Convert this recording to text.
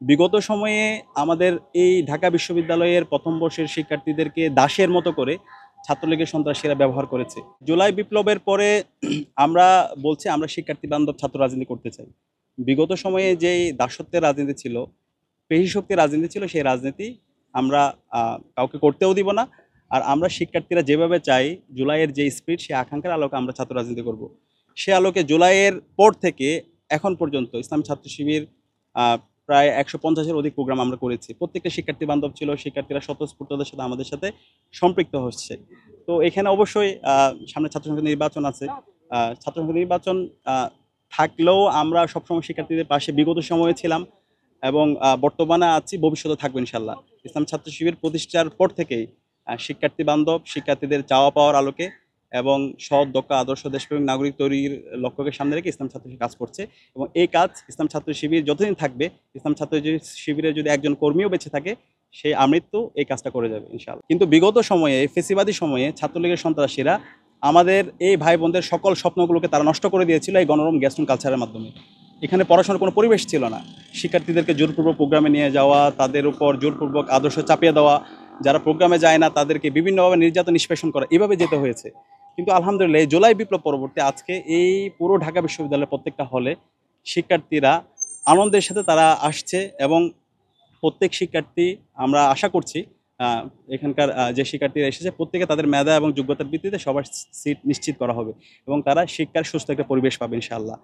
বিগত সময়ে আমাদের এই ঢাকা বিশ্ববিদ্যালয়ের প্রথম বর্ষের শিক্ষার্থীদেরকে দাসের মতো করে ছাত্রলীগের সন্ত্রাসীরা ব্যবহার করেছে। জুলাই বিপ্লবের পরে আমরা বলছি আমরা শিক্ষার্থী বান্ধব ছাত্র রাজনীতি করতে চাই। বিগত সময়ে যেই দাসত্বের রাজনীতি ছিল, পেশি শক্তির রাজনীতি ছিল, সেই রাজনীতি আমরা কাউকে করতেও দিব না। আর আমরা শিক্ষার্থীরা যেভাবে চাই, জুলাইয়ের যে স্পিরিট, সেই আকাঙ্ক্ষার আলোকে আমরা ছাত্র রাজনীতি করব। সে আলোকে জুলাইয়ের পর থেকে এখন পর্যন্ত ইসলামী ছাত্র শিবির প্রায় ১৫০-এর অধিক প্রোগ্রাম আমরা করেছি। প্রত্যেকটা শিক্ষার্থী বান্ধব ছিল, শিক্ষার্থীরা স্বতঃস্ফূর্ততার সাথে আমাদের সাথে সম্পৃক্ত হচ্ছে। তো এখানে অবশ্যই সামনে ছাত্র সংসদ নির্বাচন আছে। ছাত্র সংসদ নির্বাচন থাকলেও আমরা সবসময় শিক্ষার্থীদের পাশে বিগত সময়ে ছিলাম এবং বর্তমানে আছি, ভবিষ্যতে থাকবো ইনশাল্লাহ। ইসলাম ছাত্র শিবির প্রতিষ্ঠার পর থেকেই শিক্ষার্থী বান্ধব, শিক্ষার্থীদের চাওয়া পাওয়ার আলোকে এবং সৎ, দক্ষ, আদর্শ দেশপ্রেমিক নাগরিক তৈরির লক্ষ্যকে সামনে রেখে ইসলাম ছাত্র শিবির কাজ করছে। এবং এই কাজ ইসলাম ছাত্র শিবির যতদিন থাকবে, ইসলাম ছাত্র শিবিরের যদি একজন কর্মীও বেঁচে থাকে, সেই আমৃত্যু এই কাজটা করে যাবে ইনশাআল্লাহ। কিন্তু বিগত সময়ে, ফেসিবাদী সময়ে ছাত্রলীগের সন্ত্রাসীরা আমাদের এই ভাই বোনদের সকল স্বপ্নগুলোকে তারা নষ্ট করে দিয়েছিল এই গণরম গ্যাস্টুন কালচারের মাধ্যমে। এখানে পড়াশোনার কোনো পরিবেশ ছিল না। শিক্ষার্থীদেরকে জোরপূর্বক প্রোগ্রামে নিয়ে যাওয়া, তাদের উপর জোরপূর্বক আদর্শ চাপিয়ে দেওয়া, যারা প্রোগ্রামে যায় না তাদেরকে বিভিন্নভাবে নির্যাতন নিষ্পেষণ করা, এভাবে যেতে হয়েছে। কিন্তু আলহামদুলিল্লাহ এই জুলাই বিপ্লব পরবর্তী আজকে এই পুরো ঢাকা বিশ্ববিদ্যালয়ের প্রত্যেকটা হলে শিক্ষার্থীরা আনন্দের সাথে তারা আসছে এবং প্রত্যেক শিক্ষার্থী, আমরা আশা করছি এখানকার যে শিক্ষার্থীরা এসেছে প্রত্যেকে তাদের মেধা এবং যোগ্যতার ভিত্তিতে সবার সিট নিশ্চিত করা হবে এবং তারা শিক্ষার সুস্থ একটা পরিবেশ পাবে ইনশাআল্লাহ।